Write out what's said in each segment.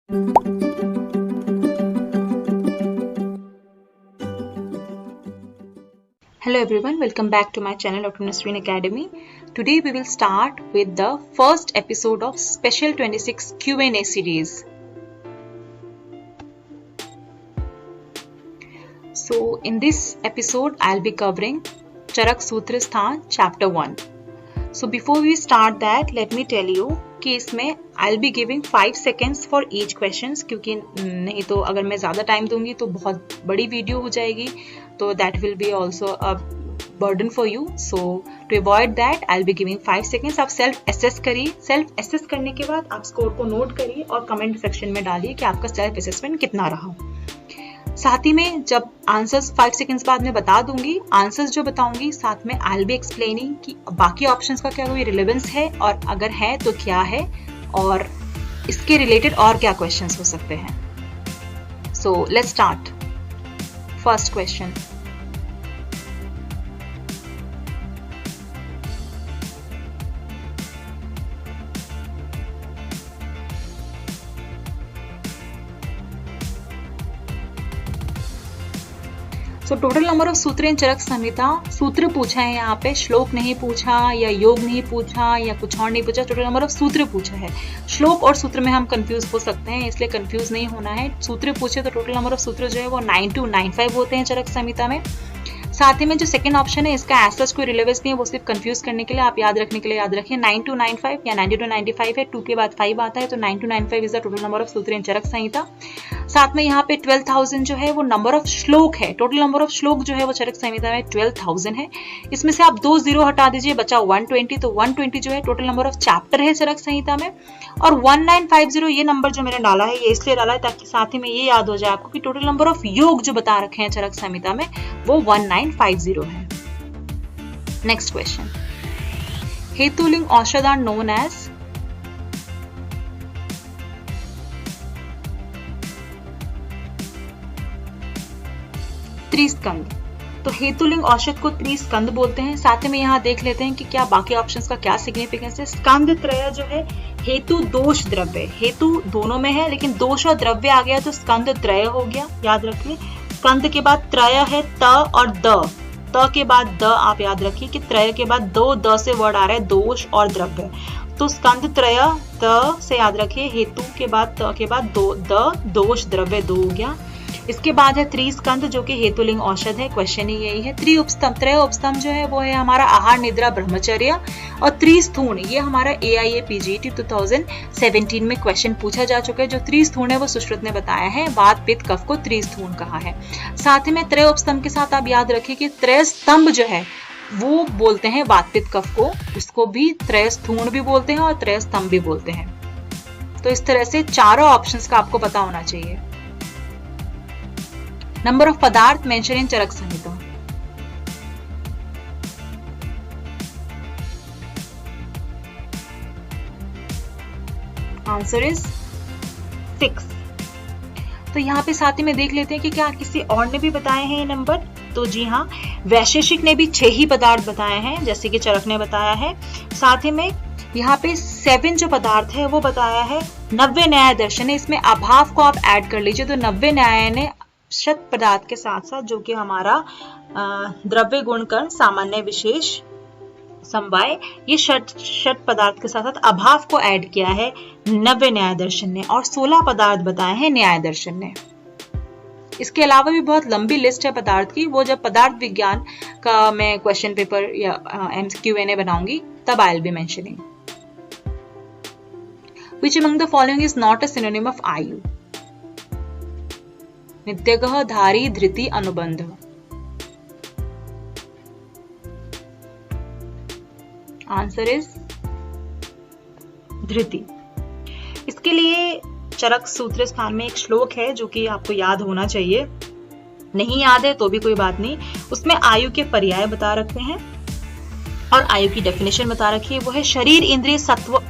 Hello everyone, welcome back to my channel Dr. Nasreen Academy. Today we will start with the first episode of Special 26 Q&A series. So in this episode I'll be covering Charak Sutra Sthan chapter 1. So before we start that, let me tell you कि इसमें I'll be giving 5 seconds for each questions, क्योंकि नहीं तो अगर मैं ज़्यादा time दूंगी तो बहुत बड़ी वीडियो हो जाएगी, तो that will be also a burden for you. So to avoid that I'll be giving 5 seconds. आप सेल्फ एसेस करिए. सेल्फ एसेस करने के बाद आप स्कोर को नोट करिए और कमेंट सेक्शन में डालिए कि आपका सेल्फ असेसमेंट कितना रहा. साथ ही में जब आंसर्स 5 सेकंड्स बाद में बता दूंगी, आंसर्स जो बताऊंगी साथ में आई विल बी एक्सप्लेनिंग कि बाकी ऑप्शंस का क्या कोई रिलेवेंस है और अगर है तो क्या है और इसके रिलेटेड और क्या क्वेश्चंस हो सकते हैं. So let's start. First question. So total number of सूत्र इन चरक संहिता. सूत्र पूछा है यहाँ पे, श्लोक नहीं पूछा या योग नहीं पूछा या कुछ और नहीं पूछा, टोटल नंबर ऑफ सूत्र पूछा है. श्लोक और सूत्र में हम कंफ्यूज हो सकते हैं, इसलिए कंफ्यूज नहीं होना है. सूत्र पूछे तो टोटल नंबर ऑफ सूत्र जो है वो 9295 होते हैं चरक संहिता में. साथ ही में जो सेकंड ऑप्शन है इसका एज कोई रिलेवेंस नहीं है, वो सिर्फ कंफ्यूज करने के लिए, आप याद रखने के लिए याद रखिए. 9295 या 9295 है, 2 के बाद 5 आता है, तो 9295 is the total number of सूत्र इन चरक संहिता. साथ में यहाँ पे 12,000 जो है वो नंबर ऑफ श्लोक है. टोटल नंबर ऑफ श्लोक जो है वो चरक संहिता में 12,000 है. इसमें से आप 2 0 हटा दीजिए, बचा 120, तो 120 जो है टोटल नंबर ऑफ चैप्टर है चरक संहिता में. और 1950 ये नंबर जो मैंने डाला है, ये इसलिए डाला है ताकि साथ ही में ये याद हो जाए आपको कि टोटल नंबर ऑफ योग जो बता रखे हैं चरक संहिता में वो 1950 है. Next question. हेतुलिंग औषध आर नोन एज. त्रिस्कंद. तो हेतुलिंग औषध को त्रिस्कंद बोलते हैं. साथ में यहाँ देख लेते हैं कि क्या बाकी ऑप्शंस का क्या सिग्निफिकेंस है. स्कंद त्रय जो है हेतु दोष द्रव्य, हेतु दोनों में है लेकिन दोष और द्रव्य आ गया तो स्कंद त्रय हो गया, याद रखिए. स्कंद के बाद त्रय है त और द, त के बाद द, आप याद रखिए कि त्रय के बाद दो द से वर्ड आ रहा है दोष और द्रव्य, तो स्कंद त्रय त से याद रखिए, हेतु के बाद त के बाद दो, द दोष द्रव्य दो हो गया. इसके बाद है त्रिस्कंद जो कि हेतुलिंग औषध है. क्वेश्चन ही यही है. त्रय उपस्तंभ जो है वो है हमारा आहार निद्रा ब्रह्मचर्य. और त्रिस्थूण ये हमारा AIA PGT 2017 में क्वेश्चन पूछा जा चुका है. जो त्रिस्थूण है वो सुश्रुत ने बताया है, वात पित्त कफ को त्रिस्थूण कहा है. साथ में त्रय उपस्तंभ के साथ आप याद रखिए कि त्रय स्तंभ जो है वो बोलते हैं वात पित्त कफ को, उसको भी त्रय स्थूण भी बोलते हैं और त्रय स्तंभ भी बोलते हैं. तो इस तरह से चारों ऑप्शंस का आपको पता होना चाहिए. Number of padarth mention in Charak Samhita. Answer is 6. तो यहाँ पे साथ ही में देख लेते हैं कि क्या किसी और ने भी बताए हैं ये नंबर. तो जी हाँ, वैशेषिक ने भी 6 ही पदार्थ बताए हैं जैसे कि चरक ने बताया है. साथ ही में यहाँ पे 7 जो पदार्थ है वो बताया है नव्य न्याय दर्शन है. इसमें अभाव को आप ऐड कर लीजिए, तो नव्य न्याय ने शत पदार्थ के साथ साथ जो कि हमारा द्रव्य गुण कर्ण सामान्य विशेष समवाय, ये शत पदार्थ के साथ साथ अभाव को ऐड किया है नव्य न्याय दर्शन ने. और 16 पदार्थ बताए हैं न्याय दर्शन ने. इसके अलावा भी बहुत लंबी लिस्ट है पदार्थ की, वो जब पदार्थ विज्ञान का मैं क्वेश्चन पेपर या MCQ&A बनाऊंगी तब I will be mentioning. Which among the following is not a synonym of आयु. नित्यगः धारी धृति अनुबंध. आंसर इज धृति. इसके लिए चरक सूत्र स्थान में एक श्लोक है जो कि आपको याद होना चाहिए. नहीं याद है तो भी कोई बात नहीं, उसमें आयु के पर्याय बता रखे हैं और आयु की डेफिनेशन बता रखी है. वो है शरीर इंद्रिय सत्व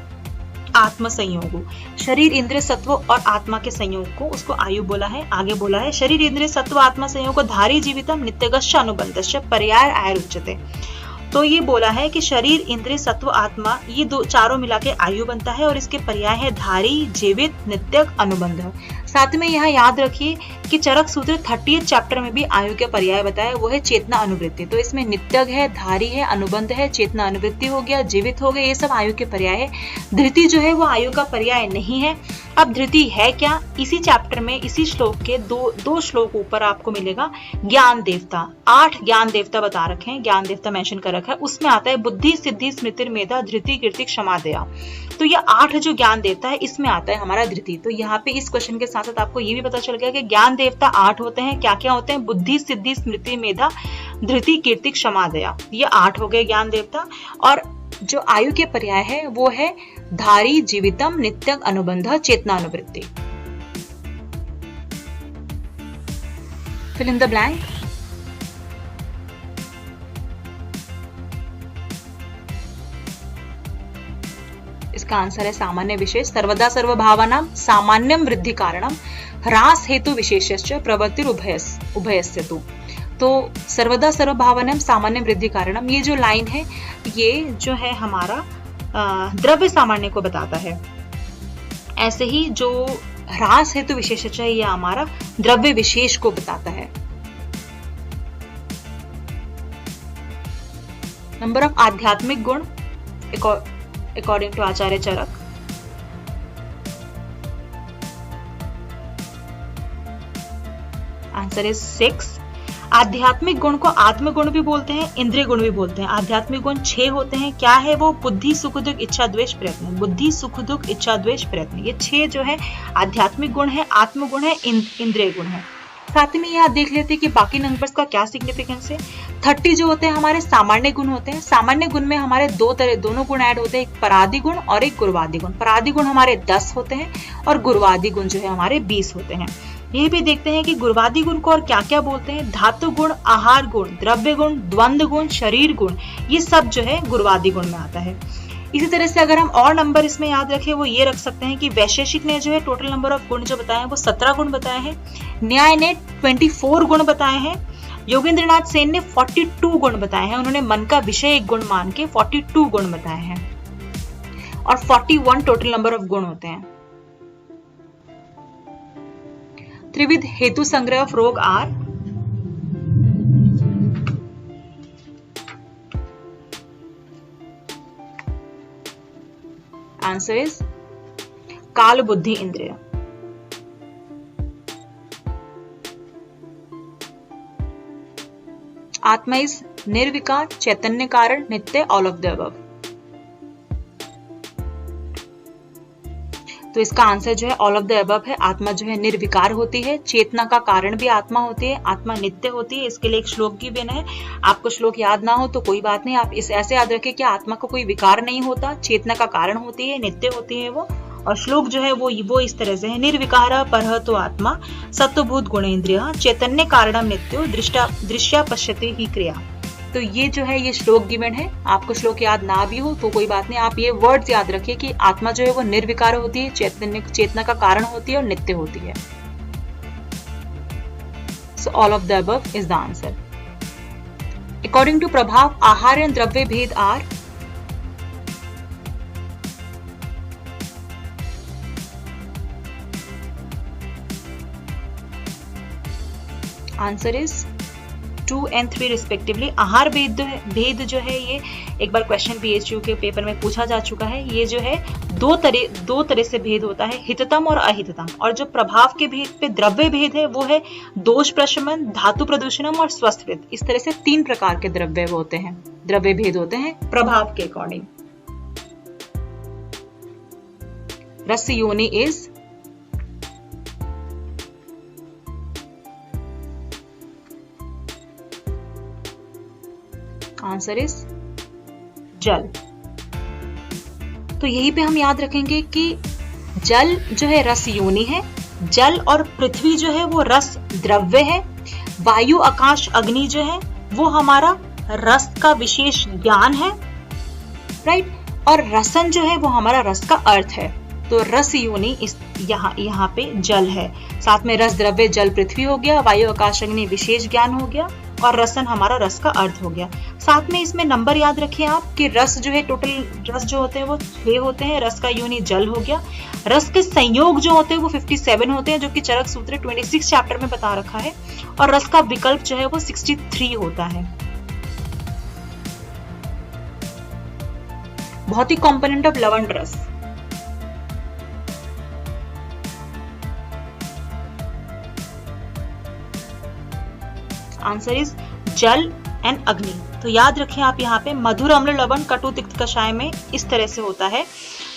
आत्म संयोग. शरीर इंद्रिय सत्व और आत्मा के संयोग को उसको आयु बोला है. आगे बोला है शरीर इंद्रिय सत्व आत्मा संयोग धारी जीवितम नित्यगश्च अनुबंधश्च पर्याय आयुर्उच्यते. तो ये बोला है कि शरीर, इंद्रिय, सत्व, आत्मा, ये दो चारों मिला के आयु बनता है और इसके पर्याय है धारी, जीवित, नित्यक, अनुबंध। साथ में यहाँ याद रखिए कि चरक सूत्र 30 चैप्टर में भी आयु के पर्याय बताया, वो है चेतना, अनुवृत्ति। तो इसमें नित्यक है, धारी है, अनुबंध है, चेतना, अनुवृत्ति हो गया, जीवित हो गया, ये सब आयु के पर्याय है। धृति जो है वो आयु का पर्याय नहीं है। अब धृति है क्या, इसी चैप्टर में इसी श्लोक के दो श्लोक ऊपर आपको मिलेगा ज्ञान देवता। 8 ज्ञान देवता बता रखे हैं, ज्ञान देवता मेंशन कर रखा है, उसमें आता है बुद्धि, सिद्धि, स्मृति, मेधा, धृति, कीर्ति, क्षमा, दया। तो ये 8 जो ज्ञान देवता है इसमें आता है हमारा धृति। तो यहाँ पे इस क्वेश्चन के साथ साथ आपको ये भी पता चल गया कि ज्ञान देवता 8 होते हैं। क्या क्या होते हैं, बुद्धि, सिद्धि, स्मृति, मेधा, धृति, कीर्ति, क्षमा, दया, ये 8 हो गए ज्ञान देवता। और जो आयु के पर्याय है वो है धारी, जीवितम, नित्यक, अनुबंध, चेतना, अनुवृत्ति। Fill in the blank. इसका आंसर है सामान्य विशेष। सर्वदा सर्वभावानां सामान्यम वृद्धि कारणम ह्रास हेतु विशेषश्च प्रवृत्तिर उभयस्य तु। तो सर्वदा सर्वभावानां सामान्य वृद्धि कारणम, ये जो लाइन है ये जो है हमारा द्रव्य सामान्य को बताता है। ऐसे ही जो ह्रास हेतु विशेषश्च है ये हमारा द्रव्य विशेष को बताता है। Number of adhyatmik gun according to Acharya Charak, answer is 6। आध्यात्मिक गुण को आत्मगुण भी बोलते हैं, इंद्रिय गुण भी बोलते हैं। आध्यात्मिक गुण 6 होते हैं। क्या है वो, बुद्धि, सुख, दुख, इच्छा, द्वेष, प्रयत्न। बुद्धि, सुख, दुख, इच्छा, द्वेष, प्रयत्न, ये 6 जो है आध्यात्मिक गुण है, आत्मगुण है, इंद्रिय गुण है। साथ में यहाँ देख लेते हैं कि बाकी नंबर्स का क्या सिग्निफिकेंस है। 30 जो होते हैं हमारे सामान्य गुण होते हैं। सामान्य गुण में हमारे दोनों गुण ऐड होते हैं, एक परादि गुण और एक गुरुवादि गुण। परादि गुण हमारे 10 होते हैं और गुरुवादि गुण जो है हमारे 20 होते हैं। ये भी देखते हैं कि गुरुवादि गुण को और क्या क्या बोलते हैं। धातु गुण, आहार गुण, द्रव्य गुण, द्वंद्व गुण, शरीर गुण, ये सब जो है गुरुवादि गुण में आता है। इसी तरह से अगर हम और नंबर इसमें याद रखें वो ये रख सकते हैं कि वैशेषिक ने जो है टोटल नंबर ऑफ गुण जो बताए हैं वो 17 गुण बताए हैं। न्याय ने 24 गुण बताए हैं। योगेंद्रनाथ सेन ने 42 गुण बताए हैं। उन्होंने मन का विषय एक गुण मान के 42 गुण बताए हैं और 41 टोटल नंबर ऑफ गुण होते हैं। त्रिविध हेतु संग्रह ऑफ रोग आर, आंसर इज काल, बुद्धि, इंद्रिय। आत्मा इज निर्विकार, चैतन्य, कारण, नित्य, ऑल ऑफ द अबव। तो इसका आंसर जो है ऑल ऑफ द अबव है। आत्मा जो है निर्विकार होती है, चेतना का कारण भी आत्मा होती है, आत्मा नित्य होती है। इसके लिए एक श्लोक भी बना है। आपको श्लोक याद ना हो तो कोई बात नहीं, आप इस ऐसे याद रखें कि आत्मा को कोई विकार नहीं होता, चेतना का कारण होती है, नित्य होती है वो। और श्लोक जो है वो इस तरह से है, निर्विकार परह तो आत्मा सत्वभूत गुणेन्द्रिय चैतन्य कारणम नित्यो दृश्या पश्यति ही क्रिया। तो ये जो है ये श्लोक गिवन है। आपको श्लोक याद ना भी हो तो कोई बात नहीं, आप ये वर्ड्स याद रखिए कि आत्मा जो है वो निर्विकार होती है, चेतना का कारण होती है और नित्य होती है। So all of the above is the answer. According to prabhav, ahar and dravya bhed are, answer is 2 and 3 respectively. आहार भेद जो है ये एक बार क्वेश्चन PSU के पेपर में पूछा जा चुका है। ये जो है दो तरह से भेद होता है, हिततम और अहिततम। और जो प्रभाव के भेद पे द्रव्य भेद है वो है दोष प्रशमन, धातु प्रदूषणम और स्वस्थवृत्त। इस तरह से 3 प्रकार के द्रव्य होते हैं, द्रव्य भेद होते हैं प्रभाव के अकॉर्डिंग। रस योनि इज, आंसर इज जल। तो यहीं पे हम याद रखेंगे कि जल जो है रस योनि है, जल और पृथ्वी जो है वो रस द्रव्य है, वायु, आकाश, अग्नि जो है वो हमारा रस का विशेष ज्ञान है, राइट। और रसन जो है वो हमारा रस का अर्थ है। तो रस योनि इस यहाँ पे जल है। साथ में रस द्रव्य जल पृथ्वी हो गया, वायु, आकाश, अग्नि विशेष ज्ञान हो गया और रसन हमारा रस का अर्थ हो गया। साथ में इसमें नंबर याद रखिए आप कि रस जो है, टोटल रस जो होते हैं वो 6 होते हैं। रस का यूनि जल हो गया। रस के संयोग जो होते हैं वो 57 होते हैं, जो कि चरक सूत्र 26 चैप्टर में बता रखा है। और रस का विकल्प जो है वो 63 होता है। भौतिक कंपोनेंट ऑफ लवण रस। आंसर इज जल एंड अग्नि। तो याद रखें आप यहाँ पे मधुर अम्ल लवण कटु तिक्त कषाय में इस तरह से होता है।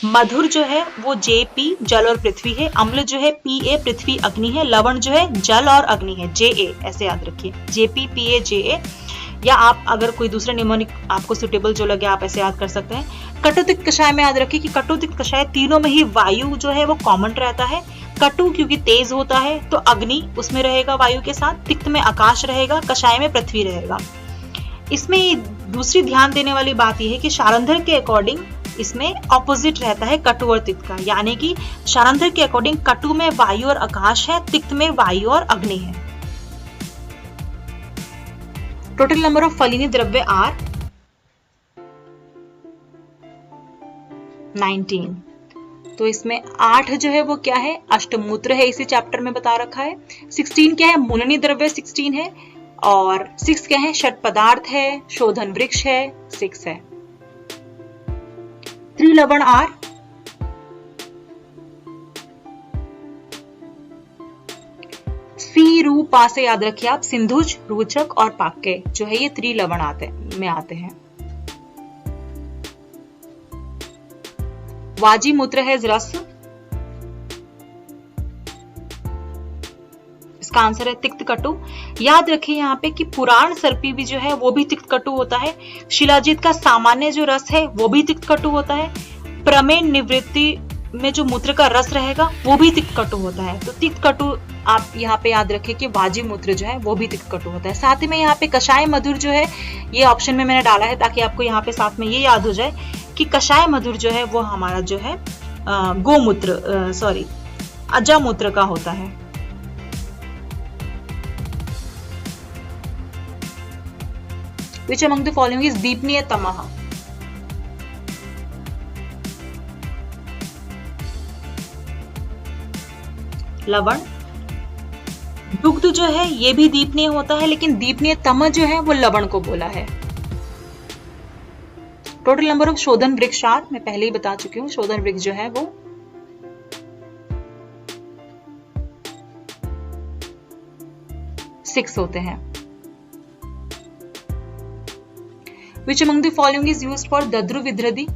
मधुर जो है वो Jp जल और पृथ्वी है, अम्ल जो है Pa पृथ्वी अग्नि है, लवण जो है जल और अग्नि है Ja, ऐसे याद रखिए Jp Pa Ja। या आप अगर कोई दूसरा निमोनिक आपको सुटेबल जो लगे आप ऐसे याद कर सकते हैं। कटु तिक्त कषाय में याद रखिए कि कटु तिक्त कषाय तीनों में ही वायु जो है वो कॉमन रहता है। कटु क्योंकि तेज होता है तो अग्नि उसमें रहेगा वायु के साथ, तिक्त में आकाश रहेगा, कषाय में पृथ्वी रहेगा। इसमें दूसरी ध्यान देने वाली बात यह है कि शारंध्र के अकॉर्डिंग इसमें ऑपोजिट रहता है कटु और तिक्त का, यानी कि शारंध्र के अकॉर्डिंग कटु में वायु और आकाश है, तिक्त में वायु और अग्नि है। टोटल नंबर ऑफ फलिनी द्रव्य आर 19। तो इसमें 8 जो है वो क्या है, अष्टमूत्र है, इसी चैप्टर में बता रखा है। 16 क्या है, मूलनी द्रव्य 16 है। और 6 क्या है, षट पदार्थ है, शोधन वृक्ष है, 6 है। 3 लवण आर सी रू पा से याद रखिए आप, सिंधुज, रोचक और पाक्य जो है ये 3 लवण में आते हैं। वाजी मूत्र है रस, इसका आंसर है तिक्त कटु। याद रखिए यहाँ पे कि पुराण सर्पी भी जो है वो भी तिक्त कटु होता है। शिलाजीत का सामान्य जो रस है वो भी तिक्त कटु होता है। प्रमेय निवृत्ति में जो मूत्र का रस रहेगा वो भी तिक्त कटु होता है। तो तिक्त कटु आप यहाँ पे याद रखिए कि वाजी मूत्र जो है वो भी तिक्त कटु होता है। साथ ही में यहाँ पे कषाय मधुर जो है ये ऑप्शन में मैंने डाला है ताकि आपको यहाँ पे साथ में ये याद हो जाए कि कषाय मधुर जो है वो हमारा जो है गोमूत्र सॉरी अजामूत्र का होता है। Which among the following is दीपनीय तमः? लवण। दुग्ध जो है ये भी दीपनीय होता है, लेकिन दीपनीय तम जो है वो लवण को बोला है। टोटल नंबर ऑफ शोधन वृक्ष आर, मैं पहले ही बता चुकी हूं, शोधन वृक्ष जो है वो 6 होते हैं। Which among the following is used for दद्रु विद्रदि?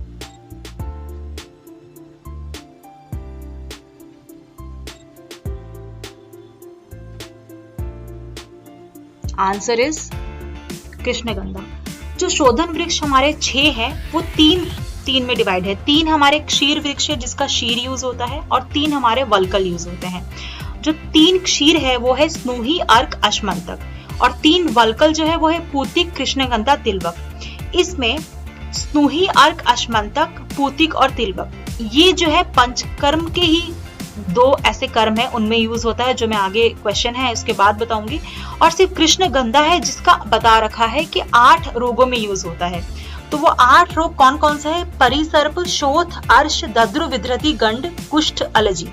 आंसर इज कृष्णगंधा। जो शोधन वृक्ष हमारे 6 है वो 3 में डिवाइड है। 3 हमारे क्षीर वृक्ष है जिसका क्षीर यूज होता है और 3 हमारे वल्कल यूज होते हैं। जो 3 क्षीर है वो है स्नूही, अर्क, अश्मंतक और 3 वल्कल जो है वो है पूतिक, कृष्णगंधा, तिलवक। इसमें स्नूही, अर्क, अश्मंतक, पूतिक और तिलवक ये जो है पंचकर्म के ही 2 ऐसे कर्म है, उनमें यूज होता है, जो मैं आगे क्वेश्चन है उसके बाद बताऊंगी। और सिर्फ कृष्णगंधा है जिसका बता रखा है कि 8 रोगों में यूज होता है। तो वो 8 रोग कौन कौन सा है? परिसर्प, शोथ, अर्श, दद्रु, विद्रति, गंड, कुष्ठ, अलजी।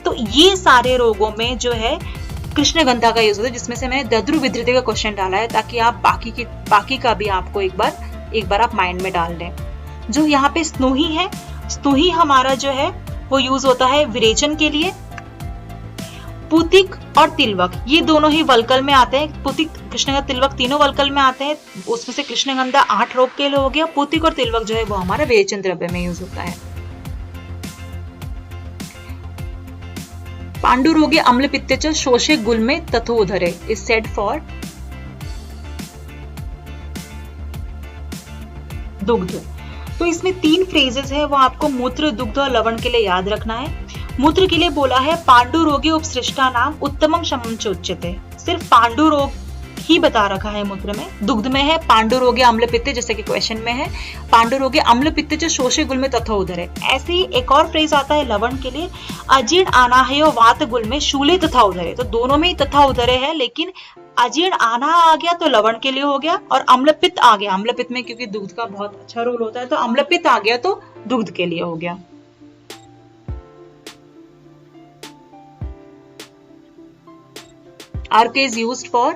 तो ये सारे रोगों में जो है कृष्णगंधा का यूज होता है, जिसमें से मैंने दद्रु विद्रति का क्वेश्चन डाला है ताकि आप बाकी का भी आपको एक बार आप माइंड में डाल लें। जो यहाँ पे स्नूही है, स्नूही हमारा जो है वो यूज होता है विरेचन के लिए। पूतिक और तिलवक ये दोनों ही वल्कल में आते हैं। पूतिक, कृष्णगंधा, तिलवक तीनों वल्कल में आते हैं। उसमें से कृष्णगंधा 8 रोग के लिए हो गया, पूतिक और तिलवक जो है वो हमारा विरेचन द्रव्य में यूज होता है। पांडु रोगे अम्ल पित्ते च शोषे गुल्मे तथोधरे इज सेड फॉर दुग्ध। तो इसमें 3 फ्रेजेस है, वो आपको मूत्र, दुग्ध और लवण के लिए याद रखना है। मूत्र के लिए बोला है पांडु रोगी उपसृष्टा नाम उत्तमम शमम चोच्यते। सिर्फ पांडु रोग ही बता रखा है मूत्र में। दुग्ध में है पांडुरोगे अम्ल पित्त, जैसे कि क्वेश्चन में है पांडुरोगे अम्ल पित्त जो शोषे गुल में तथा उदर है। ऐसे ही एक और फ्रेज आता है लवण के लिए, अजीर्ण आनाहयो वात गुल में शूले तथा उदरे। तो दोनों में ही तथा उदरे है, लेकिन अजीर्ण आना आ गया तो लवण के लिए हो गया, और अम्लपित्त आ गया, अम्लपित्त में क्योंकि दुग्ध का बहुत अच्छा रोल होता है तो अम्लपित्त आ गया तो दुग्ध के लिए हो गया। Ark is used for,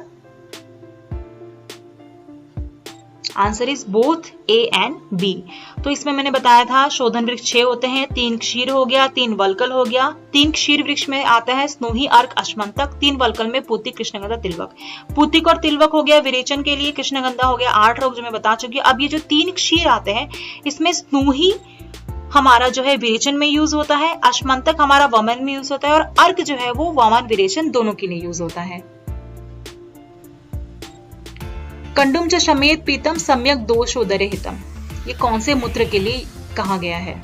answer is both A and B. तो इसमें मैंने बताया था शोधन वृक्ष 6 होते हैं, 3 क्षीर हो गया, 3 वल्कल हो गया। 3 क्षीर वृक्ष में आता है स्नोही, अर्क, अश्मंतक। 3 वल्कल में पूतिक, कृष्णगंधा, तिलवक। पूतिक और तिलवक हो गया विरेचन के लिए, कृष्णगंधा हो गया 8 रोग जो मैं बता चुकी हूँ। अब ये जो 3 क्षीर आते हैं इसमें स्नोही हमारा जो है विरेचन में यूज होता है, अश्मंतक हमारा वमन में यूज होता है, और अर्क जो है वो वमन विरेचन दोनों के लिए यूज होता है। कंडुम च शमेत पीतम सम्यक दोष उदरे हितम, ये कौन से मूत्र के लिए कहा गया है?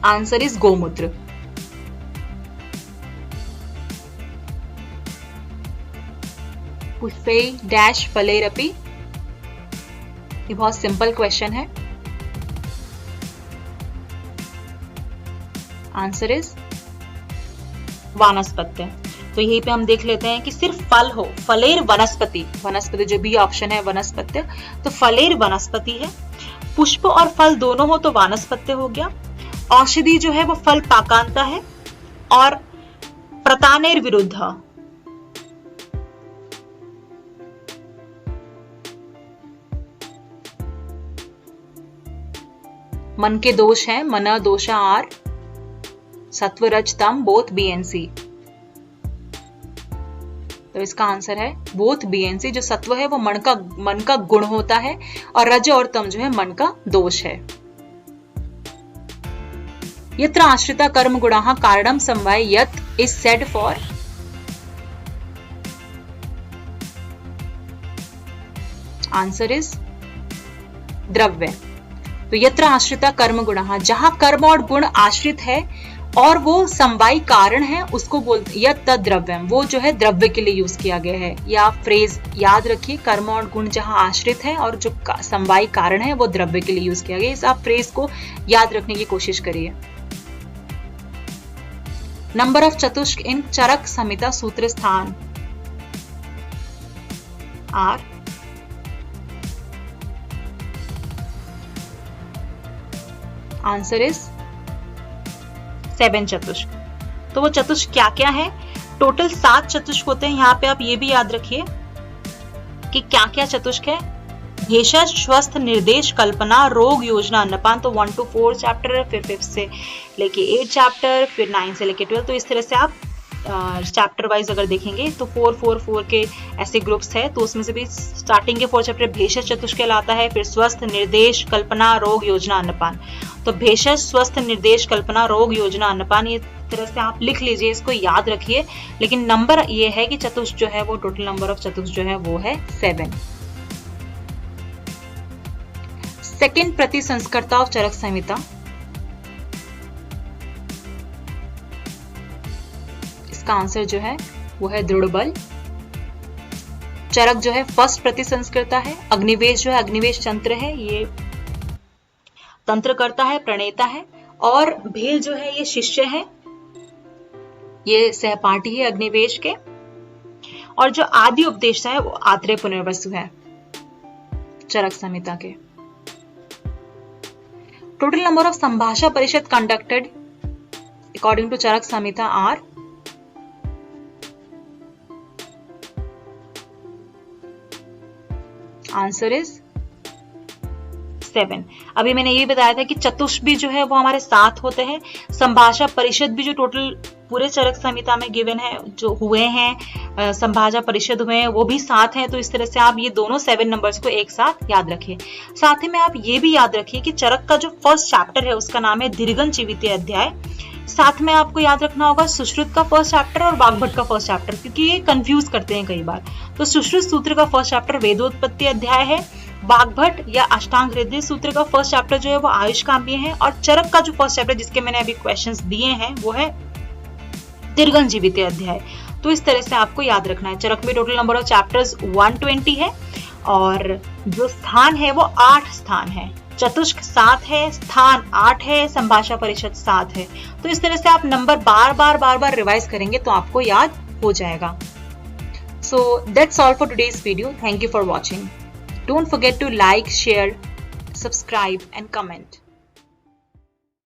आंसर इज गोमूत्र। पुष्पे डैश फलेरपि, ये बहुत सिंपल क्वेश्चन है। आंसर इज वानस्पत्य। तो यहीं पे हम देख लेते हैं कि सिर्फ फल हो, फलेर वनस्पति, वनस्पति जो बी ऑप्शन है वनस्पत्य, तो फलेर वनस्पति है। पुष्प और फल दोनों हो तो वानस्पत्य हो गया। औषधि जो है वो फल पाकांता है, और प्रतानेर विरुद्ध, मन के दोष हैं, मना दोषा आर, सत्व रज तम बोथ बी एन सी। तो इसका आंसर है बोथ बी एन सी। जो सत्व है वो मन का गुण होता है, और रज और तम जो है मन का दोष है। यत्र आश्रिता कर्म गुणाः कारणम समवाय यत is said for, answer is द्रव्य। तो यत्र आश्रिता कर्म गुणाः, जहां कर्म और गुण आश्रित है और वो समवायी कारण है उसको बोलते हैं यत् द्रव्यम, वो जो है द्रव्य के लिए यूज किया गया है। या फ्रेज याद रखिए, कर्म और गुण जहां आश्रित है और जो समवायी कारण है वो द्रव्य के लिए यूज किया गया। इस आप फ्रेज को याद रखने की कोशिश करिए। नंबर ऑफ चतुष्क इन चरक संहिता सूत्र स्थान आर, आंसर इज 7 चतुष्क। तो वो चतुष्क क्या क्या है? टोटल 7 चतुष्क होते हैं। यहाँ पे आप ये भी याद रखिए कि क्या क्या चतुष्क है। भेषज, स्वस्थ, निर्देश, कल्पना, रोग, योजना, अन्नपान। तो 1 to 4 चैप्टर, फिर 5 से लेके 8 चैप्टर, फिर 9 से लेके 12। तो इस तरह से आप चैप्टर वाइज अगर देखेंगे तो 4 के ऐसे ग्रुप्स है। तो उसमें से भी स्टार्टिंग के 4 चैप्टर भेषज चतुष्क कहलाता है, फिर स्वस्थ, निर्देश, कल्पना, रोग, योजना, अन्नपान। तो भेषज, स्वस्थ, निर्देश, कल्पना, रोग, योजना, अन्नपान, ये तरह से आप लिख लीजिए, इसको याद रखिए। लेकिन नंबर ये है कि चतुष्क जो है वो टोटल नंबर ऑफ चतुष्क जो है वो है 7। सेकेंड प्रति संस्कर्ता ऑफ चरक संहिता, इसका आंसर जो है वो है दृढ़ बल। चरक जो है फर्स्ट प्रति संस्कर्ता है। अग्निवेश जो है अग्निवेश तंत्र है, ये तंत्र करता है, प्रणेता है। और भेल जो है ये शिष्य है, ये सहपाठी है अग्निवेश के। और जो आदि उपदेष्टा है वो आत्रेय पुनर्वसु है चरक संहिता के। Total number of sambhasha parishad conducted according to Charak Samhita are, answer is 7। अभी मैंने ये बताया था कि चतुष्क भी जो है वो हमारे 7 होते हैं। संभाषा परिषद भी जो टोटल पूरे चरक संहिता में गिवन है, जो हुए हैं संभाषा परिषद हुए हैं, वो भी 7 हैं। तो इस तरह से आप ये दोनों 7 नंबर्स को एक साथ याद रखिए। साथ ही में आप ये भी याद रखिए कि चरक का जो फर्स्ट चैप्टर है उसका नाम है दीर्घन चिवित्य अध्याय। साथ में आपको याद रखना होगा सुश्रुत का फर्स्ट चैप्टर और वाग्भट का फर्स्ट चैप्टर, क्योंकि ये कंफ्यूज करते हैं कई बार। तो सुश्रुत सूत्र का फर्स्ट चैप्टर वेदोत्पत्ति अध्याय है। वाग्भट या अष्टांग हृदय सूत्र का फर्स्ट चैप्टर जो है वो आयुष काम्य है। और चरक का जो फर्स्ट चैप्टर जिसके मैंने अभी क्वेश्चंस दिए हैं वो है तिर्गन जीविते अध्याय। तो इस तरह से आपको याद रखना है। चरक में टोटल नंबर ऑफ चैप्टर्स 120 है और जो स्थान है वो 8 स्थान है। चतुष्क 7 है, स्थान 8 है, संभाषा परिषद 7 है। तो इस तरह से आप नंबर बार बार रिवाइज करेंगे तो आपको याद हो जाएगा। So that's all for today's video. Thank you for watching. Don't forget to like, share, subscribe and comment.